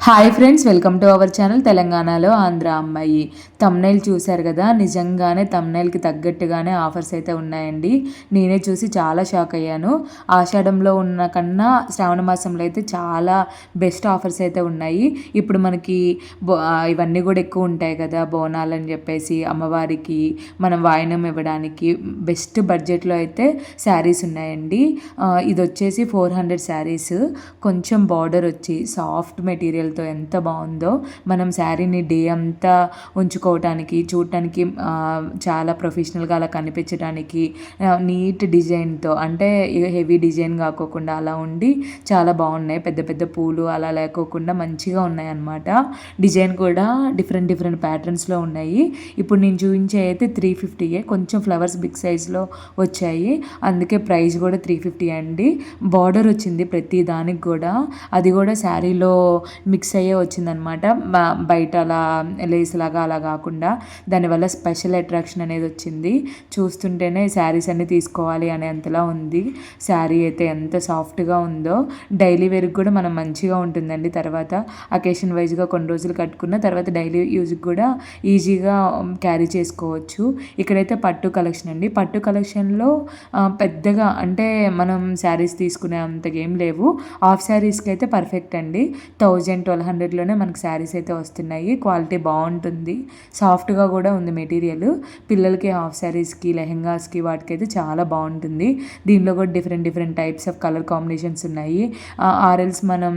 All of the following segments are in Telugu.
Hi friends, welcome to our channel తెలంగాణలో ఆంధ్ర అమ్మాయి. తమ్నైల్ చూశారు కదా, నిజంగానే తమ్నైల్కి తగ్గట్టుగానే ఆఫర్స్ అయితే ఉన్నాయండి. నేనే చూసి చాలా షాక్ అయ్యాను. ఆషాఢంలో ఉన్న కన్నా శ్రావణ మాసంలో అయితే చాలా బెస్ట్ ఆఫర్స్ అయితే ఉన్నాయి. ఇప్పుడు మనకి ఇవన్నీ కూడా ఎక్కువ ఉంటాయి కదా, బోనాలు అని చెప్పేసి అమ్మవారికి మనం వాయినం ఇవ్వడానికి బెస్ట్ బడ్జెట్లో అయితే శారీస్ ఉన్నాయండి. ఇది వచ్చేసి 400 శారీస్, కొంచెం బార్డర్ వచ్చి సాఫ్ట్ మెటీరియల్ ఎంత బాగుందో. మనం శారీని డే అంతా ఉంచుకోవటానికి, చూడటానికి చాలా ప్రొఫెషనల్గా అలా కనిపించడానికి నీట్ డిజైన్తో, అంటే హెవీ డిజైన్ కాకోకుండా అలా ఉండి చాలా బాగున్నాయి. పెద్ద పెద్ద పూలు అలా లేకోకుండా మంచిగా ఉన్నాయి అన్నమాట. డిజైన్ కూడా డిఫరెంట్ డిఫరెంట్ ప్యాటర్న్స్లో ఉన్నాయి. ఇప్పుడు నేను చూపించే అయితే 350, కొంచెం ఫ్లవర్స్ బిగ్ సైజ్లో వచ్చాయి, అందుకే ప్రైస్ కూడా 350 అండి. బార్డర్ వచ్చింది ప్రతి దానికి కూడా, అది కూడా శారీలో మిక్స్ అయ్యే వచ్చిందనమాట. బయట అలా లేస్ లాగా అలా కాకుండా దానివల్ల స్పెషల్ అట్రాక్షన్ అనేది వచ్చింది. చూస్తుంటేనే శారీస్ అన్నీ తీసుకోవాలి అనేంతలా ఉంది. శారీ అయితే ఎంత సాఫ్ట్గా ఉందో, డైలీ వేర్కి కూడా మనం మంచిగా ఉంటుందండి. తర్వాత అకేషన్ వైజ్గా కొన్ని రోజులు కట్టుకున్న తర్వాత డైలీ యూజ్కి కూడా ఈజీగా క్యారీ చేసుకోవచ్చు. ఇక్కడైతే పట్టు కలెక్షన్ అండి. పట్టు కలెక్షన్లో పెద్దగా అంటే మనం శారీస్ తీసుకునే అంతగా ఏం లేవు. హాఫ్ శారీస్కి అయితే పర్ఫెక్ట్ అండి. 1000-1200లోనే మనకి శారీస్ అయితే వస్తున్నాయి. క్వాలిటీ బాగుంటుంది, సాఫ్ట్గా కూడా ఉంది మెటీరియల్. పిల్లలకి హాఫ్ శారీస్కి, లెహెంగాస్కి వాటికైతే చాలా బాగుంటుంది. దీనిలో కూడా different different types of colour combinations ఉన్నాయి. ఆర్ఎల్స్ మనం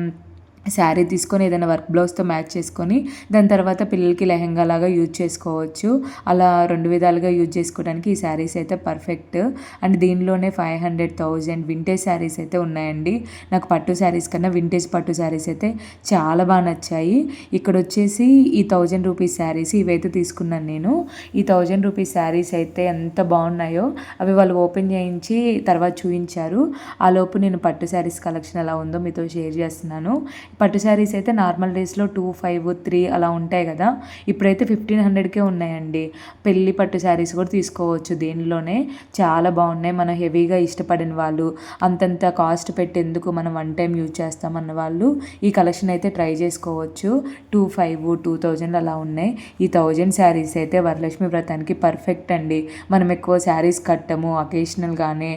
శారీ తీసుకొని ఏదైనా వర్క్ బ్లౌజ్తో మ్యాచ్ చేసుకొని దాని తర్వాత పిల్లలకి లెహెంగా లాగా యూజ్ చేసుకోవచ్చు. అలా రెండు విధాలుగా యూజ్ చేసుకోవడానికి ఈ శారీస్ అయితే పర్ఫెక్ట్. అండ్ దీనిలోనే 500-1000 వింటేజ్ శారీస్ అయితే ఉన్నాయండి. నాకు పట్టు శారీస్ కన్నా వింటేజ్ పట్టు శారీస్ అయితే చాలా బాగా నచ్చాయి. ఇక్కడ వచ్చేసి ఈ 1000 రూపీస్ శారీస్ ఇవైతే తీసుకున్నాను నేను. ఈ 1000 రూపీస్ శారీస్ అయితే ఎంత బాగున్నాయో, అవి వాళ్ళు ఓపెన్ చేయించి తర్వాత చూపించారు. ఆ లోపు నేను పట్టు శారీస్ కలెక్షన్ ఎలా ఉందో మీతో షేర్ చేస్తున్నాను. పట్టు శారీస్ అయితే నార్మల్ డేస్లో 2,500-3 అలా ఉంటాయి కదా, ఇప్పుడైతే 1,500కే ఉన్నాయండి. పెళ్ళి పట్టు శారీస్ కూడా తీసుకోవచ్చు దీనిలోనే, చాలా బాగున్నాయి. మనం హెవీగా ఇష్టపడిన వాళ్ళు, అంతంత కాస్ట్ పెట్టేందుకు మనం వన్ టైం యూజ్ చేస్తామన్న వాళ్ళు ఈ కలెక్షన్ అయితే ట్రై చేసుకోవచ్చు. 2,500-2,000 అలా ఉన్నాయి. ఈ 1000 శారీస్ అయితే వరలక్ష్మి వ్రతానికి పర్ఫెక్ట్ అండి. మనం ఎక్కువ శారీస్ కట్టము, అకేషనల్గానే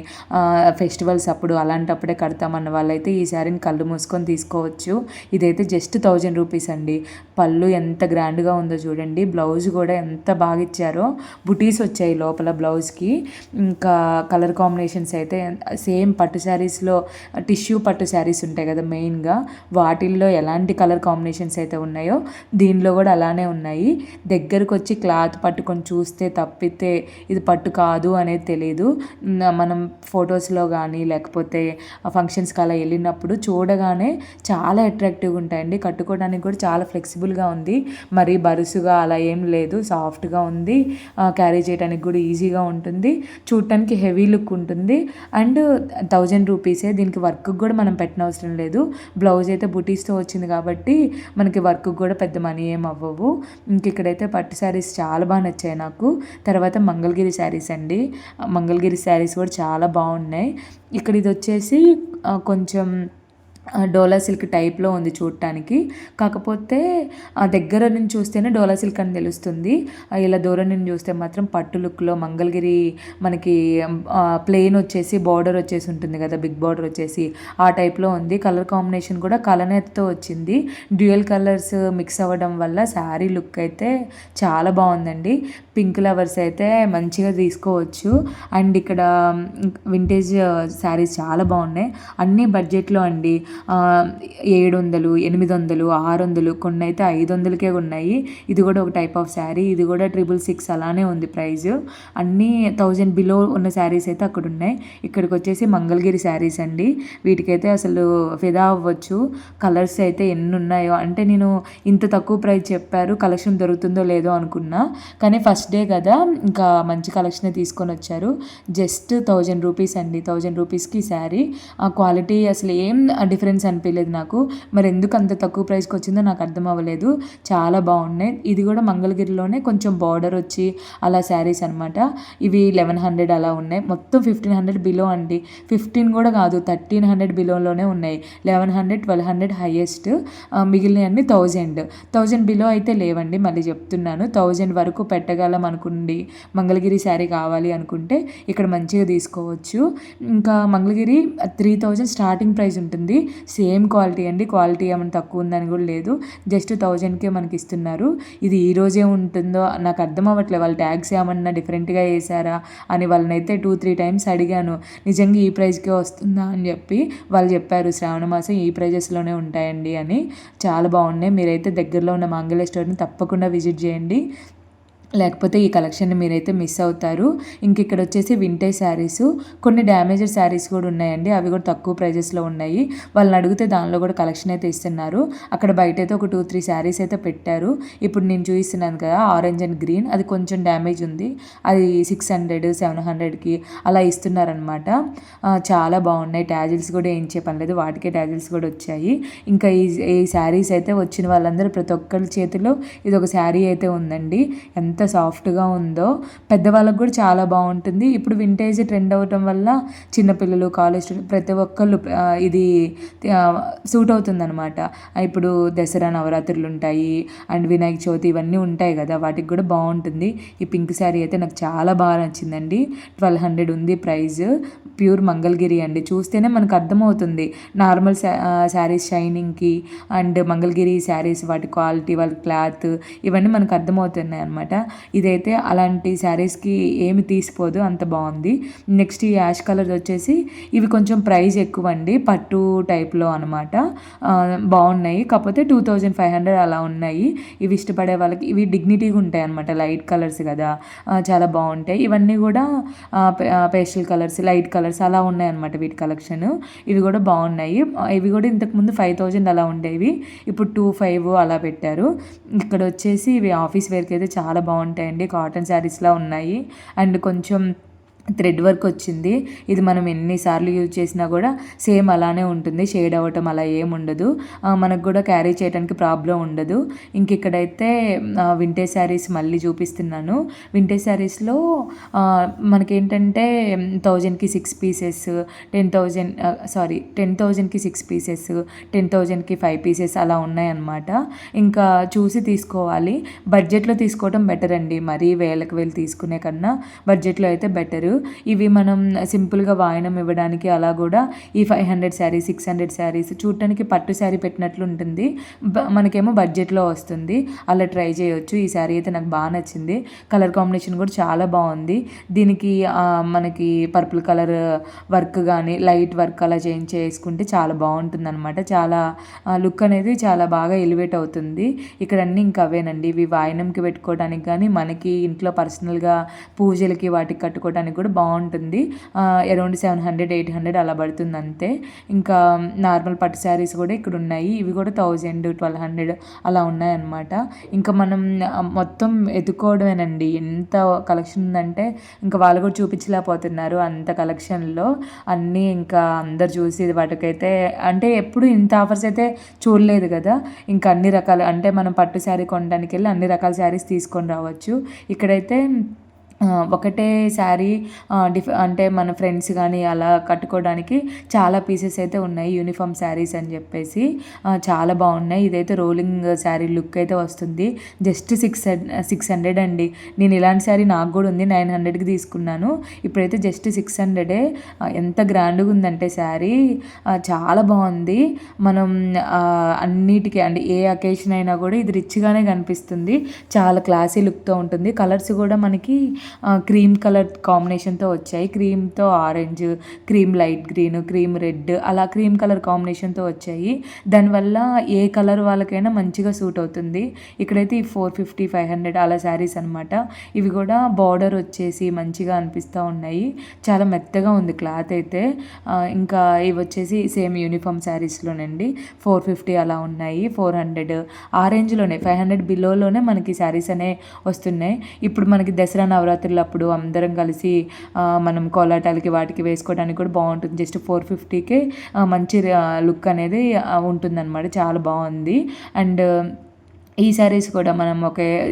ఫెస్టివల్స్ అప్పుడు అలాంటప్పుడే కడతామన్న వాళ్ళైతే ఈ శారీని కళ్ళు మూసుకొని తీసుకోవచ్చు. ఇదైతే జస్ట్ 1000 రూపీస్ అండి. పళ్ళు ఎంత గ్రాండ్గా ఉందో చూడండి. బ్లౌజ్ కూడా ఎంత బాగా ఇచ్చారో, బుటీస్ వచ్చాయి లోపల బ్లౌజ్కి. ఇంకా కలర్ కాంబినేషన్స్ అయితే సేమ్ పట్టు శారీస్లో టిష్యూ పట్టు శారీస్ ఉంటాయి కదా మెయిన్గా, వాటిల్లో ఎలాంటి కలర్ కాంబినేషన్స్ అయితే ఉన్నాయో దీనిలో కూడా అలానే ఉన్నాయి. దగ్గరకు వచ్చి క్లాత్ పట్టుకొని చూస్తే తప్పితే ఇది పట్టు కాదు అనేది తెలియదు. మనం ఫొటోస్లో కానీ లేకపోతే ఫంక్షన్స్కి అలా వెళ్ళినప్పుడు చూడగానే చాలా అట్రాక్టివ్గా ఉంటాయండి. కట్టుకోవడానికి కూడా చాలా ఫ్లెక్సిబుల్గా ఉంది, మరీ బరుసుగా అలా ఏం లేదు, సాఫ్ట్గా ఉంది. క్యారీ చేయడానికి కూడా ఈజీగా ఉంటుంది, చూడటానికి హెవీ లుక్ ఉంటుంది. అండ్ 1000 రూపీసే, దీనికి వర్క్ కూడా మనం పెట్టనవసరం లేదు. బ్లౌజ్ అయితే బుటీస్తో వచ్చింది కాబట్టి మనకి వర్క్ కూడా పెద్ద మనీ ఏం అవ్వవు. ఇంక ఇక్కడైతే పట్టు శారీస్ చాలా బాగా నచ్చాయి నాకు. తర్వాత మంగళగిరి శారీస్ అండి. మంగళగిరి శారీస్ కూడా చాలా బాగున్నాయి. ఇక్కడ ఇది వచ్చేసి కొంచెం డోలా సిల్క్ టైప్లో ఉంది చూడటానికి, కాకపోతే దగ్గర నుంచి చూస్తేనే డోలా సిల్క్ అని తెలుస్తుంది. ఇలా దూరం నుంచి చూస్తే మాత్రం పట్టు లుక్లో మంగళగిరి మనకి ప్లెయిన్ వచ్చేసి బార్డర్ వచ్చేసి ఉంటుంది కదా, బిగ్ బార్డర్ వచ్చేసి ఆ టైప్లో ఉంది. కలర్ కాంబినేషన్ కూడా కలనేతో వచ్చింది. డ్యూయల్ కలర్స్ మిక్స్ అవ్వడం వల్ల శారీ లుక్ అయితే చాలా బాగుందండి. పింక్ లవర్స్ అయితే మంచిగా తీసుకోవచ్చు. అండ్ ఇక్కడ వింటేజ్ శారీస్ చాలా బాగున్నాయి, అన్నీ బడ్జెట్లో అండి. 700, 800, 600, కొన్ని అయితే 500కే ఉన్నాయి. ఇది కూడా ఒక టైప్ ఆఫ్ శారీ, ఇది కూడా 666 అలానే ఉంది ప్రైస్. అన్నీ 1000 బిలో ఉన్న శారీస్ అయితే అక్కడ ఉన్నాయి. ఇక్కడికి వచ్చేసి మంగళగిరి శారీస్ అండి. వీటికైతే అసలు ఫిదా అవ్వచ్చు. కలర్స్ అయితే ఎన్ని ఉన్నాయో, అంటే నేను ఇంత తక్కువ ప్రైస్ చెప్పారు, కలెక్షన్ దొరుకుతుందో లేదో అనుకున్నా, కానీ ఫస్ట్ డే కదా ఇంకా మంచి కలెక్షనే తీసుకొని వచ్చారు. జస్ట్ 1000 రూపీస్ అండి. 1000 రూపీస్కి శారీ. ఆ క్వాలిటీ అసలు ఏం డిఫరెన్స్ డిఫరెన్స్ అనిపించలేదు నాకు. మరి ఎందుకు అంత తక్కువ ప్రైస్కి వచ్చిందో నాకు అర్థం అవ్వలేదు. చాలా బాగున్నాయి. ఇది కూడా మంగళగిరిలోనే కొంచెం బార్డర్ వచ్చి అలా శారీస్ అనమాట. ఇవి 1100 అలా ఉన్నాయి. మొత్తం 1500 బిలో అండి. 15 కూడా కాదు, 1300 బిలోలోనే ఉన్నాయి. 1100, 1200 హైయెస్ట్. మిగిలినవన్నీ 1000 బిలో అయితే లేవండి. మళ్ళీ చెప్తున్నాను, 1000 వరకు పెట్టగలం అనుకోండి. మంగళగిరి శారీ కావాలి అనుకుంటే ఇక్కడ మంచిగా తీసుకోవచ్చు. ఇంకా మంగళగిరి 3000 స్టార్టింగ్ ప్రైస్ ఉంటుంది. సేమ్ క్వాలిటీ అండి. క్వాలిటీ ఏమైనా తక్కువ ఉందని కూడా లేదు. జస్ట్ 1000కే మనకి ఇస్తున్నారు. ఇది ఈ రోజే ఉంటుందో నాకు అర్థం అవ్వట్లేదు. వాళ్ళు ట్యాగ్స్ ఏమన్నా డిఫరెంట్గా వేసారా అని వాళ్ళనైతే 2-3 టైమ్స్ అడిగాను. నిజంగా ఈ ప్రైస్కే వస్తుందా అని చెప్పి వాళ్ళు చెప్పారు, శ్రావణ మాసం ఈ ప్రైజెస్లోనే ఉంటాయండి అని. చాలా బాగున్నాయి. మీరైతే దగ్గరలో ఉన్న మంగళ స్టోర్ని తప్పకుండా విజిట్ చేయండి, లేకపోతే ఈ కలెక్షన్ని మీరైతే మిస్ అవుతారు. ఇంక ఇక్కడ వచ్చేసి వింటేజ్ శారీస్, కొన్ని డ్యామేజ్డ్ శారీస్ కూడా ఉన్నాయండి. అవి కూడా తక్కువ ప్రైజెస్లో ఉన్నాయి. వాళ్ళని అడిగితే దానిలో కూడా కలెక్షన్ అయితే ఇస్తున్నారు. అక్కడ బయట అయితే ఒక 2-3 శారీస్ అయితే పెట్టారు. ఇప్పుడు నేను చూపిస్తున్నాను కదా, ఆరెంజ్ అండ్ గ్రీన్, అది కొంచెం డ్యామేజ్ ఉంది. అది 600, 700కి అలా ఇస్తున్నారనమాట. చాలా బాగున్నాయి. ట్యాజిల్స్ కూడా వేయించే పని లేదు, వాటికే ట్యాజిల్స్ కూడా వచ్చాయి. ఇంకా ఈ శారీస్ అయితే వచ్చిన వాళ్ళందరూ ప్రతి ఒక్కరి చేతిలో ఇది ఒక శారీ అయితే ఉందండి. ఎంత సాఫ్ట్గా ఉందో, పెద్దవాళ్ళకు కూడా చాలా బాగుంటుంది. ఇప్పుడు వింటేజ్ ట్రెండ్ అవ్వటం వల్ల చిన్నపిల్లలు, కాలేజ్ స్టూడెంట్ ప్రతి ఒక్కళ్ళు ఇది సూట్ అవుతుందన్నమాట. ఇప్పుడు దసరా నవరాత్రులు ఉంటాయి అండ్ వినాయక చవితి ఇవన్నీ ఉంటాయి కదా, వాటికి కూడా బాగుంటుంది. ఈ పింక్ శారీ అయితే నాకు చాలా బాగా నచ్చిందండి. 1200 ఉంది ప్రైస్. ప్యూర్ మంగళగిరి అండి. చూస్తేనే మనకు అర్థమవుతుంది నార్మల్ శారీస్ షైనింగ్కి అండ్ మంగళగిరి శారీస్ వాటి క్వాలిటీ, వాళ్ళ క్లాత్ ఇవన్నీ మనకు అర్థమవుతున్నాయి అనమాట. ఇదైతే అలాంటి శారీస్కి ఏమి తీసిపోదు, అంత బాగుంది. నెక్స్ట్ ఈ యాష్ కలర్ వచ్చేసి ఇవి కొంచెం ప్రైస్ ఎక్కువ అండి, పట్టు టైప్లో అనమాట. బాగున్నాయి, కాకపోతే 2500 అలా ఉన్నాయి. ఇవి ఇష్టపడే వాళ్ళకి ఇవి డిగ్నిటీగా ఉంటాయి అనమాట. లైట్ కలర్స్ కదా, చాలా బాగుంటాయి. ఇవన్నీ కూడా పేస్టల్ కలర్స్, లైట్ కలర్స్ అలా ఉన్నాయి అనమాట వీటి కలెక్షన్. ఇవి కూడా బాగున్నాయి. ఇవి కూడా ఇంతకుముందు 5000 అలా ఉండేవి, ఇప్పుడు 2500 అలా పెట్టారు. ఇక్కడ వచ్చేసి ఇవి ఆఫీస్ వేర్కి అయితే చాలా బాగుంటాయండి. కాటన్ శారీస్లా ఉన్నాయి అండ్ కొంచెం థ్రెడ్ వర్క్ వచ్చింది. ఇది మనం ఎన్నిసార్లు యూజ్ చేసినా కూడా సేమ్ అలానే ఉంటుంది, షేడ్ అవ్వటం అలా ఏముండదు. మనకు కూడా క్యారీ చేయడానికి ప్రాబ్లం ఉండదు. ఇంక ఇక్కడైతే వింటేజ్ శారీస్ మళ్ళీ చూపిస్తున్నాను. వింటేజ్ శారీస్లో మనకేంటంటే 1000కి 6 పీసెస్, 10,000కి 6 పీసెస్, 10,000కి 5 పీసెస్ అలా ఉన్నాయన్నమాట. ఇంకా చూసి తీసుకోవాలి. బడ్జెట్లో తీసుకోవడం బెటర్ అండి, మరీ వేలకు వేలు తీసుకునే కన్నా బడ్జెట్లో అయితే బెటరు. ఇవి మనం సింపుల్గా వాయినం ఇవ్వడానికి అలా కూడా ఈ 500 శారీస్, 600 శారీస్ చూడటానికి పట్టు శారీ పెట్టినట్లు ఉంటుంది, మనకేమో బడ్జెట్లో వస్తుంది. అలా ట్రై చేయొచ్చు. ఈ శారీ అయితే నాకు బాగా నచ్చింది. కలర్ కాంబినేషన్ కూడా చాలా బాగుంది. దీనికి మనకి పర్పుల్ కలర్ వర్క్ కానీ లైట్ వర్క్ అలా చేంజ్ చేసుకుంటే చాలా బాగుంటుంది అనమాట. చాలా లుక్ అనేది చాలా బాగా ఎలివేట్ అవుతుంది. ఇక్కడ అన్నీ ఇంకా అవేనండి. ఇవి వాయినంకి పెట్టుకోవడానికి కానీ మనకి ఇంట్లో పర్సనల్గా పూజలకి వాటికి కట్టుకోవడానికి కూడా బాగుంటుంది. అరౌండ్ 700-800 అలా పడుతుంది అంతే. ఇంకా నార్మల్ పట్టు శారీస్ కూడా ఇక్కడ ఉన్నాయి. ఇవి కూడా 1000-1200 అలా ఉన్నాయన్నమాట. ఇంకా మనం మొత్తం ఎత్తుకోవడమేనండి. ఎంత కలెక్షన్ ఉందంటే ఇంకా వాళ్ళు కూడా చూపించలేకపోతున్నారు అంత కలెక్షన్లో అన్నీ. ఇంకా అందరు చూసి వాటికైతే అంటే ఎప్పుడు ఇంత ఆఫర్స్ అయితే చూడలేదు కదా. ఇంకా అన్ని రకాల అంటే మనం పట్టు శారీ కొనడానికి వెళ్ళి అన్ని రకాల శారీస్ తీసుకొని రావచ్చు. ఇక్కడైతే ఒకటే శారీ అంటే మన ఫ్రెండ్స్ కానీ అలా కట్టుకోవడానికి చాలా పీసెస్ అయితే ఉన్నాయి. యూనిఫామ్ శారీస్ అని చెప్పేసి చాలా బాగున్నాయి. ఇదైతే రోలింగ్ శారీ లుక్ అయితే వస్తుంది. జస్ట్ 600 అండి. నేను ఇలాంటి శారీ నాకు కూడా ఉంది, 900కి తీసుకున్నాను. ఇప్పుడైతే జస్ట్ 600. ఎంత గ్రాండ్గా ఉందంటే శారీ చాలా బాగుంది. మనం అన్నిటికీ అంటే ఏ అకేషన్ అయినా కూడా ఇది రిచ్గానే కనిపిస్తుంది. చాలా క్లాసీ లుక్తో ఉంటుంది. కలర్స్ కూడా మనకి క్రీమ్ కలర్ కాంబినేషన్తో వచ్చాయి. క్రీమ్తో orange, cream light green, cream red అలా క్రీమ్ కలర్ కాంబినేషన్తో వచ్చాయి. దానివల్ల ఏ కలర్ వాళ్ళకైనా మంచిగా సూట్ అవుతుంది. ఇక్కడైతే ఈ 450-500 అలా శారీస్ అనమాట. ఇవి కూడా బార్డర్ వచ్చేసి మంచిగా అనిపిస్తూ ఉన్నాయి. చాలా మెత్తగా ఉంది క్లాత్ అయితే. ఇంకా ఇవి వచ్చేసి సేమ్ యూనిఫామ్ శారీస్లోనండి. 450 అలా ఉన్నాయి. 400 ఆ రేంజ్లోనే 500 బిలోలోనే మనకి శారీస్ అనే వస్తున్నాయి. ఇప్పుడు మనకి దసరా నవరాత్రి నవరాత్రులప్పుడు అందరం కలిసి మనం కోలాటాలకి వాటికి వేసుకోవడానికి కూడా బాగుంటుంది. జస్ట్ 450కే మంచి లుక్ అనేది ఉంటుందన్నమాట. చాలా బాగుంది. అండ్ ఈ శారీస్ కూడా మనం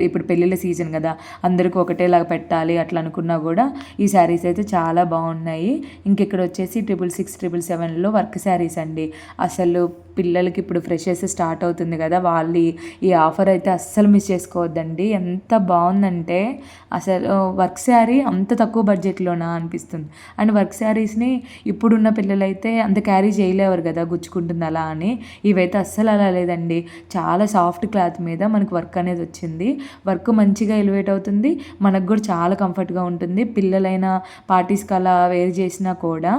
ఇప్పుడు పెళ్ళిళ్ళ సీజన్ కదా, అందరికీ ఒకటేలాగా పెట్టాలి అట్లా అనుకున్నా కూడా ఈ శారీస్ అయితే చాలా బాగున్నాయి. ఇంకెక్కడ వచ్చేసి 666, 777లో వర్క్ శారీస్ అండి. అసలు పిల్లలకి ఇప్పుడు ఫ్రెషర్స్ స్టార్ట్ అవుతుంది కదా, వాళ్ళు ఈ ఆఫర్ అయితే అస్సలు మిస్ చేసుకోవద్దండి. ఎంత బాగుందంటే అసలు వర్క్ శారీ అంత తక్కువ బడ్జెట్లోనా అనిపిస్తుంది. అండ్ వర్క్ శారీస్ని ఇప్పుడున్న పిల్లలైతే అంత క్యారీ చేయలేవారు కదా, గుచ్చుకుంటుంది అలా అని. ఇవైతే అస్సలు అలా లేదండి. చాలా సాఫ్ట్ క్లాత్ మీద మనకు వర్క్ అనేది వచ్చింది. వర్క్ మంచిగా ఎలివేట్ అవుతుంది, మనకు కూడా చాలా కంఫర్ట్గా ఉంటుంది. పిల్లలైనా పార్టీస్కి అలా వేర్ చేసినా కూడా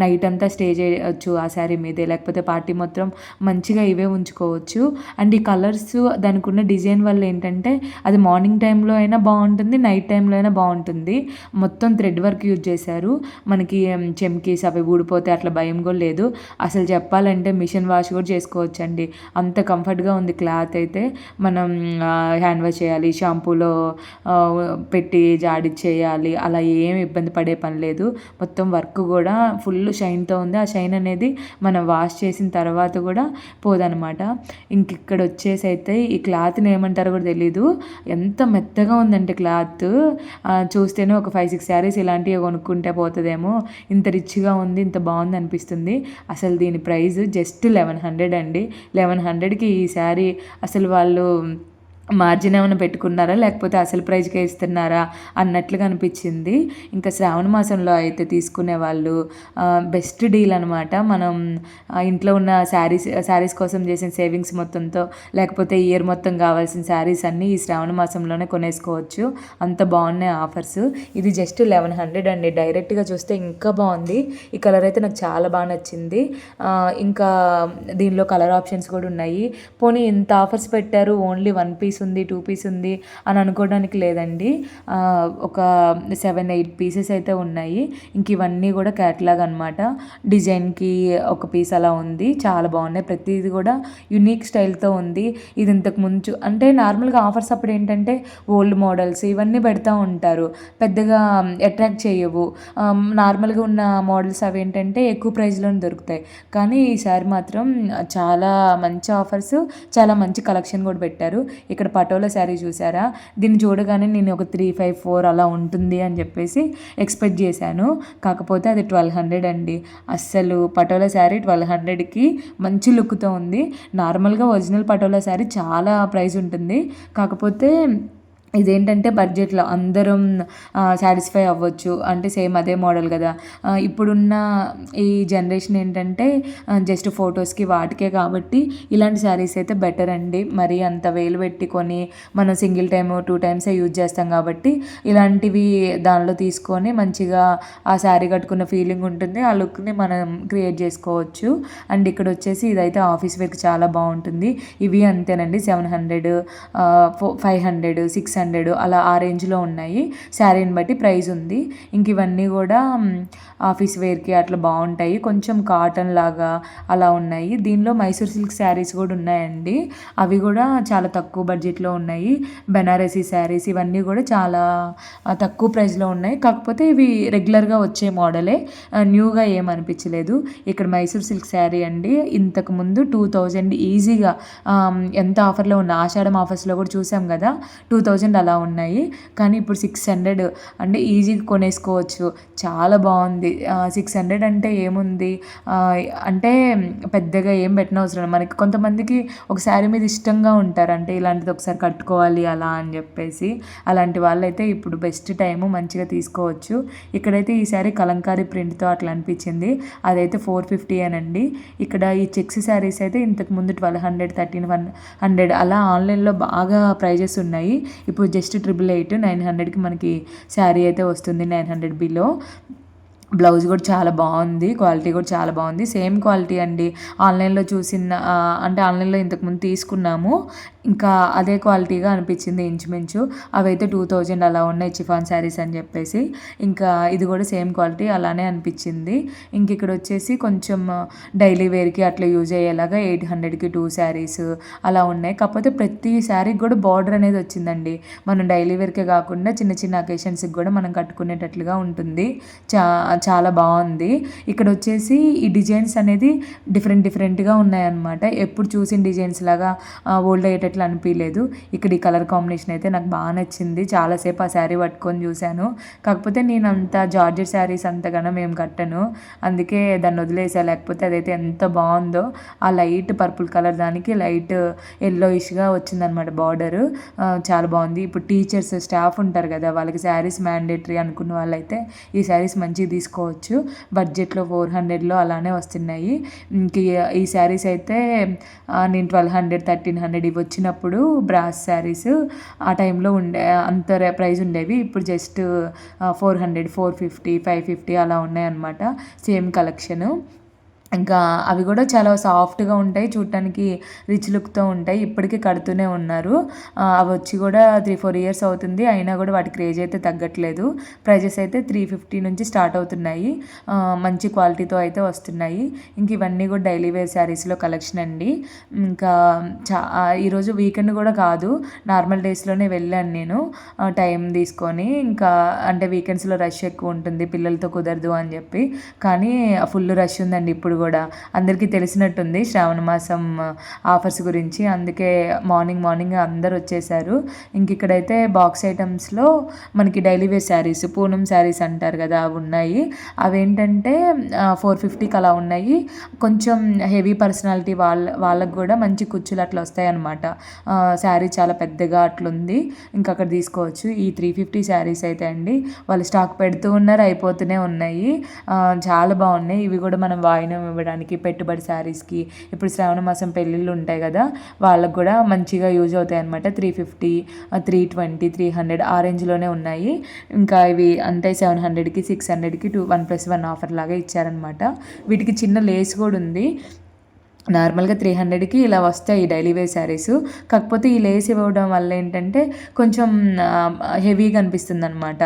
నైట్ అంతా స్టే చేయవచ్చు ఆ శారీ మీదే, లేకపోతే పార్టీ మొత్తం మంచిగా ఇవే ఉంచుకోవచ్చు. అండ్ ఈ కలర్స్ దానికి ఉన్న డిజైన్ వల్ల ఏంటంటే అది మార్నింగ్ టైంలో అయినా బాగుంటుంది, నైట్ టైంలో అయినా బాగుంటుంది. మొత్తం థ్రెడ్ వర్క్ యూజ్ చేశారు. మనకి చెమ్కీస్ అవి ఊడిపోతే అట్లా భయం కూడా లేదు. అసలు చెప్పాలంటే మిషన్ వాష్ కూడా చేసుకోవచ్చు అండి, అంత కంఫర్ట్గా ఉంది క్లాత్ అయితే. మనం హ్యాండ్ వాష్ చేయాలి, షాంపూలో పెట్టి జాడిచ్చేయాలి, అలా ఏమి ఇబ్బంది పడే పని లేదు. మొత్తం వర్క్ కూడా ఫుల్ షైన్తో ఉంది. ఆ షైన్ అనేది మనం వాష్ చేసిన తర్వాత కూడా పోదనమాట. ఇక్కడ వచ్చేసి అయితే ఈ క్లాత్ని ఏమంటారో కూడా తెలీదు, ఎంత మెత్తగా ఉందంటే క్లాత్ చూస్తేనే ఒక 5-6 శారీస్ ఇలాంటివి కొనుక్కుంటే పోతుందేమో, ఇంత రిచ్గా ఉంది, ఇంత బాగుంది అనిపిస్తుంది. అసలు దీని ప్రైస్ జస్ట్ 1100 అండి. 1100కి ఈ శారీ అసలు వాళ్ళు మార్జిన్ ఏమైనా పెట్టుకున్నారా, లేకపోతే అసలు ప్రైజ్కే ఇస్తున్నారా అన్నట్లుగా అనిపించింది. ఇంకా శ్రావణ మాసంలో అయితే తీసుకునే వాళ్ళు బెస్ట్ డీల్ అనమాట. మనం ఇంట్లో ఉన్న శారీస్ కోసం చేసిన సేవింగ్స్ మొత్తంతో, లేకపోతే ఇయర్ మొత్తం కావాల్సిన శారీస్ అన్నీ ఈ శ్రావణ మాసంలోనే కొనేసుకోవచ్చు. అంత బాగున్నాయి ఆఫర్స్. ఇది జస్ట్ 1100 అండి. డైరెక్ట్గా చూస్తే ఇంకా బాగుంది. ఈ కలర్ అయితే నాకు చాలా బాగా నచ్చింది. ఇంకా దీనిలో కలర్ ఆప్షన్స్ కూడా ఉన్నాయి. పోనీ ఇంత ఆఫర్స్ పెట్టారు, ఓన్లీ 1 పీస్ ఉంది, 2 పీస్ ఉంది అని అనుకోవడానికి లేదండి. ఒక 7-8 పీసెస్ అయితే ఉన్నాయి. ఇంక ఇవన్నీ కూడా క్యాటలాగ్ అనమాట. డిజైన్కి ఒక పీస్ అలా ఉంది. చాలా బాగున్నాయి. ప్రతిదీ కూడా యునిక్ స్టైల్తో ఉంది. ఇది ఇంతకు ముందు అంటే నార్మల్గా ఆఫర్స్ అప్పుడు ఏంటంటే ఓల్డ్ మోడల్స్ ఇవన్నీ పెడతా ఉంటారు, పెద్దగా అట్రాక్ట్ చేయవు. నార్మల్గా ఉన్న మోడల్స్ అవి ఏంటంటే ఎక్కువ ప్రైస్లోనే దొరుకుతాయి. కానీ ఈసారి మాత్రం చాలా మంచి ఆఫర్స్, చాలా మంచి కలెక్షన్ కూడా పెట్టారు. ఇక్కడ పటోలా శారీ చూసారా, దీన్ని చూడగానే నేను ఒక 354 అలా ఉంటుంది అని చెప్పేసి ఎక్స్పెక్ట్ చేశాను. కాకపోతే అది 1200 అండి. అస్సలు పటోలా శారీ 1200కి మంచి లుక్తో ఉంది. నార్మల్గా ఒరిజినల్ పటోలా శారీ చాలా ప్రైస్ ఉంటుంది. కాకపోతే ఇదేంటంటే బడ్జెట్లో అందరం సాటిస్ఫై అవ్వచ్చు, అంటే సేమ్ అదే మోడల్ కదా. ఇప్పుడున్న ఈ జనరేషన్ ఏంటంటే జస్ట్ ఫొటోస్కి వాటికే కాబట్టి ఇలాంటి శారీస్ అయితే బెటర్ అండి. మరి అంత వేలు పెట్టుకొని మనం సింగిల్ టైమ్ 2 టైమ్సే యూజ్ చేస్తాం కాబట్టి ఇలాంటివి దానిలో తీసుకొని మంచిగా ఆ శారీ కట్టుకున్న ఫీలింగ్ ఉంటుంది, ఆ లుక్ని మనం క్రియేట్ చేసుకోవచ్చు. అండ్ ఇక్కడ వచ్చేసి ఇదైతే ఆఫీస్ వేర్కి చాలా బాగుంటుంది. ఇవి అంతేనండి, 700, 500, 600 అలా ఆ రేంజ్లో ఉన్నాయి. శారీని బట్టి ప్రైస్ ఉంది. ఇంక ఇవన్నీ కూడా ఆఫీస్ వేర్కి అట్లా బాగుంటాయి. కొంచెం కాటన్ లాగా అలా ఉన్నాయి. దీనిలో మైసూర్ సిల్క్ శారీస్ కూడా ఉన్నాయండి. అవి కూడా చాలా తక్కువ బడ్జెట్లో ఉన్నాయి. బెనారసీ శారీస్ ఇవన్నీ కూడా చాలా తక్కువ ప్రైస్లో ఉన్నాయి. కాకపోతే ఇవి రెగ్యులర్గా వచ్చే మోడలే, న్యూగా ఏమనిపించలేదు. ఇక్కడ మైసూర్ సిల్క్ శారీ అండి, ఇంతకుముందు 2000 ఈజీగా, ఎంత ఆఫర్లో ఉన్న ఆషాఢం ఆఫర్స్లో కూడా చూసాం కదా, 2000 అలా ఉన్నాయి. కానీ ఇప్పుడు 600 అంటే ఈజీగా కొనేసుకోవచ్చు. చాలా బాగుంది. 600 అంటే ఏముంది, అంటే పెద్దగా ఏం పెట్టిన అవసరం. మనకి కొంతమందికి ఒక శారీ మీద ఇష్టంగా ఉంటారు, అంటే ఇలాంటిది ఒకసారి కట్టుకోవాలి అలా అని చెప్పేసి. అలాంటి వాళ్ళైతే ఇప్పుడు బెస్ట్ టైము, మంచిగా తీసుకోవచ్చు. ఇక్కడైతే ఈ శారీ కలంకారీ ప్రింట్తో అట్లా అనిపించింది. అదైతే 450 అనండి. ఇక్కడ ఈ చెక్స్ శారీస్ అయితే ఇంతకుముందు 1200, 1300 అలా ఆన్లైన్లో బాగా ప్రైజెస్ ఉన్నాయి. ఇప్పుడు జస్ట్ 888, 900కి మనకి శారీ అయితే వస్తుంది, 900 బిలో. బ్లౌజ్ కూడా చాలా బాగుంది, క్వాలిటీ కూడా చాలా బాగుంది. సేమ్ క్వాలిటీ అండి. ఆన్లైన్లో చూసిన అంటే ఆన్లైన్లో ఇంతకుముందు తీసుకున్నాము, ఇంకా అదే క్వాలిటీగా అనిపించింది ఇంచుమించు. అవైతే 2000 అలా ఉన్నాయి చిఫాన్ శారీస్ అని చెప్పేసి. ఇంకా ఇది కూడా సేమ్ క్వాలిటీ అలానే అనిపించింది. ఇంక ఇక్కడ వచ్చేసి కొంచెం డైలీ వేర్కి అట్లా యూజ్ అయ్యేలాగా 800కి 2 శారీస్ అలా ఉన్నాయి. కాకపోతే ప్రతి శారీకి కూడా బార్డర్ అనేది వచ్చిందండి. మనం డైలీ వేర్కే కాకుండా చిన్న చిన్న అకేషన్స్కి కూడా మనం కట్టుకునేటట్లుగా ఉంటుంది. చాలా బాగుంది. ఇక్కడ వచ్చేసి ఈ డిజైన్స్ అనేది డిఫరెంట్గా ఉన్నాయన్నమాట. ఎప్పుడు చూసిన డిజైన్స్ లాగా ఓల్డ్ అయ్యేటట్లు అనిపించలేదు. ఇక్కడ ఈ కలర్ కాంబినేషన్ అయితే నాకు బాగా నచ్చింది. చాలాసేపు ఆ శారీ పట్టుకొని చూశాను. కాకపోతే నేను అంత జార్జెట్ శారీస్ అంతగానో మేము కట్టను, అందుకే దాన్ని వదిలేసా. లేకపోతే అదైతే ఎంత బాగుందో. ఆ లైట్ పర్పుల్ కలర్ దానికి లైట్ ఎల్లోయిష్గా వచ్చిందనమాట బార్డరు. చాలా బాగుంది. ఇప్పుడు టీచర్స్ స్టాఫ్ ఉంటారు కదా, వాళ్ళకి శారీస్ మ్యాండేటరీ అనుకున్న వాళ్ళైతే ఈ శారీస్ మంచిగా తీసుకోవచ్చు. బడ్జెట్లో 400లో అలానే వస్తున్నాయి. ఇంక ఈ శారీస్ అయితే నేను 1200 1300 ఇవి వచ్చినప్పుడు బ్రాస్ శారీస్ ఆ టైంలో అంత ప్రైస్ ఉండేవి. ఇప్పుడు జస్ట్ 400 450 550 అలా ఉన్నాయన్నమాట. Same collection. ఇంకా అవి కూడా చాలా సాఫ్ట్గా ఉంటాయి, చూడటానికి రిచ్ లుక్తో ఉంటాయి. ఇప్పటికీ కడుతూనే ఉన్నారు. అవి వచ్చి కూడా 3-4 ఇయర్స్ అవుతుంది, అయినా కూడా వాటి క్రేజ్ అయితే తగ్గట్లేదు. ప్రైజెస్ అయితే 350 నుంచి స్టార్ట్ అవుతున్నాయి. మంచి క్వాలిటీతో అయితే వస్తున్నాయి. ఇంక ఇవన్నీ కూడా డైలీ వేర్ శారీస్లో కలెక్షన్ అండి. ఇంకా ఈరోజు వీకెండ్ కూడా కాదు, నార్మల్ డేస్లోనే వెళ్ళాను నేను టైం తీసుకొని. ఇంకా అంటే వీకెండ్స్లో రష్ ఎక్కువ ఉంటుంది, పిల్లలతో కుదరదు అని చెప్పి. కానీ ఫుల్ రష్ ఉందండి ఇప్పుడు కూడా. అందరికీ తెలిసినట్టుంది శ్రావణ మాసం ఆఫర్స్ గురించి, అందుకే మార్నింగ్ అందరు వచ్చేసారు. ఇంక ఇక్కడైతే బాక్స్ ఐటమ్స్లో మనకి డైలీ వేర్ శారీస్, పూనం శారీస్ అంటారు కదా, అవి ఉన్నాయి. అవేంటంటే 450కి అలా ఉన్నాయి. కొంచెం హెవీ పర్సనాలిటీ వాళ్ళకు కూడా మంచి కుచ్చులు అట్లా వస్తాయి అన్నమాట. శారీ చాలా పెద్దగా అట్లుంది, ఇంకా అక్కడ తీసుకోవచ్చు. ఈ 350 శారీస్ అయితే అండి వాళ్ళు స్టాక్ పెడుతూ ఉన్నారు, అయిపోతూనే ఉన్నాయి. చాలా బాగున్నాయి. ఇవి కూడా మనం వాయినం ఇవ్వడానికి, పెట్టుబడి శారీస్కి, ఇప్పుడు శ్రావణ మాసం పెళ్ళిళ్ళు ఉంటాయి కదా, వాళ్ళకు కూడా మంచిగా యూజ్ అవుతాయి అనమాట. 350 320 300 ఆ రేంజ్లోనే ఉన్నాయి. ఇంకా ఇవి అంటే 700కి 600కి 1+1 ఆఫర్ లాగా ఇచ్చారనమాట. వీటికి చిన్న లేస్ కూడా ఉంది. నార్మల్గా 300కి ఇలా వస్తాయి డైలీ వేర్ శారీస్. కాకపోతే ఈ లేస్ ఇవ్వడం వల్ల ఏంటంటే కొంచెం హెవీగా అనిపిస్తుంది అనమాట.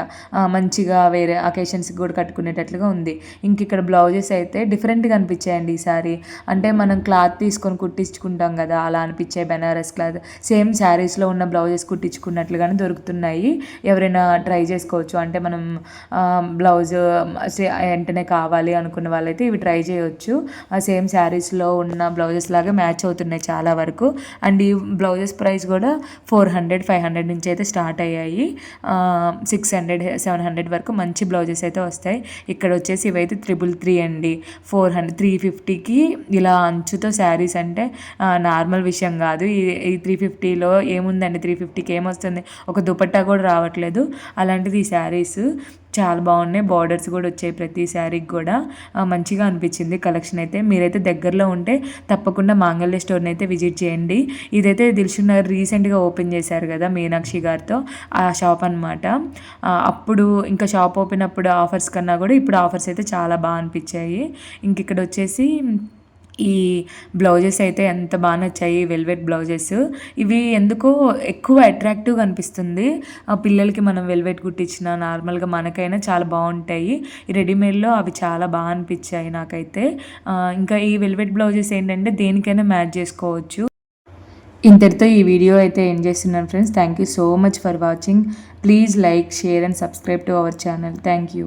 మంచిగా వేరే అకేషన్స్కి కూడా కట్టుకునేటట్లుగా ఉంది. ఇంక ఇక్కడ బ్లౌజెస్ అయితే డిఫరెంట్గా అనిపించాయండి ఈసారి. అంటే మనం క్లాత్ తీసుకొని కుట్టించుకుంటాం కదా, అలా అనిపించాయి. బెనారస్ క్లాత్ సేమ్ శారీస్లో ఉన్న బ్లౌజెస్ కుట్టించుకున్నట్లుగానే దొరుకుతున్నాయి. ఎవరైనా ట్రై చేసుకోవచ్చు. అంటే మనం బ్లౌజ్ వెంటనే కావాలి అనుకున్న వాళ్ళైతే ఇవి ట్రై చేయొచ్చు. సేమ్ శారీస్లో ఉన్న బ్లౌజెస్ లాగా మ్యాచ్ అవుతున్నాయి చాలా వరకు. అండ్ ఈ బ్లౌజెస్ ప్రైస్ కూడా 400 500 నుంచి అయితే స్టార్ట్ అయ్యాయి. 600 700 వరకు మంచి బ్లౌజెస్ అయితే వస్తాయి. ఇక్కడ వచ్చేసి ఇవైతే 333 అండి. 400 350కి ఇలా అంచుతో శారీస్ అంటే నార్మల్ విషయం కాదు. ఈ 350లో ఏముందండి, 350కి ఏమొస్తుంది, ఒక దుపట్టా కూడా రావట్లేదు. అలాంటిది ఈ శారీస్ చాలా బాగున్నాయి. బార్డర్స్ కూడా వచ్చాయి ప్రతి శారీకి కూడా. మంచిగా అనిపించింది కలెక్షన్ అయితే. మీరైతే దగ్గరలో ఉంటే తప్పకుండా మాంగళ్య స్టోర్ని అయితే విజిట్ చేయండి. ఇదైతే దిల్షుక్ నగర్ రీసెంట్గా ఓపెన్ చేశారు కదా మీనాక్షి గారితో, ఆ షాప్ అనమాట. అప్పుడు ఇంకా షాప్ ఓపెన్ అప్పుడు ఆఫర్స్ కన్నా కూడా ఇప్పుడు ఆఫర్స్ అయితే చాలా బాగా అనిపించాయి. ఇంక ఇక్కడ వచ్చేసి ఈ బ్లౌజెస్ అయితే ఎంత బాగా నచ్చాయి, వెల్వెట్ బ్లౌజెస్. ఇవి ఎందుకో ఎక్కువ అట్రాక్టివ్గా అనిపిస్తుంది. పిల్లలకి మనం వెల్వెట్ కుట్టించిన నార్మల్గా మనకైనా చాలా బాగుంటాయి. ఈ రెడీమేడ్లో అవి చాలా బాగా అనిపించాయి నాకైతే. ఇంకా ఈ వెల్వెట్ బ్లౌజెస్ ఏంటంటే దేనికైనా మ్యాచ్ చేసుకోవచ్చు. ఇంతటితో ఈ వీడియో అయితే ఎండ్ చేస్తున్నాను friends. Thank you so much for watching. Please like, share and subscribe to our channel. Thank you.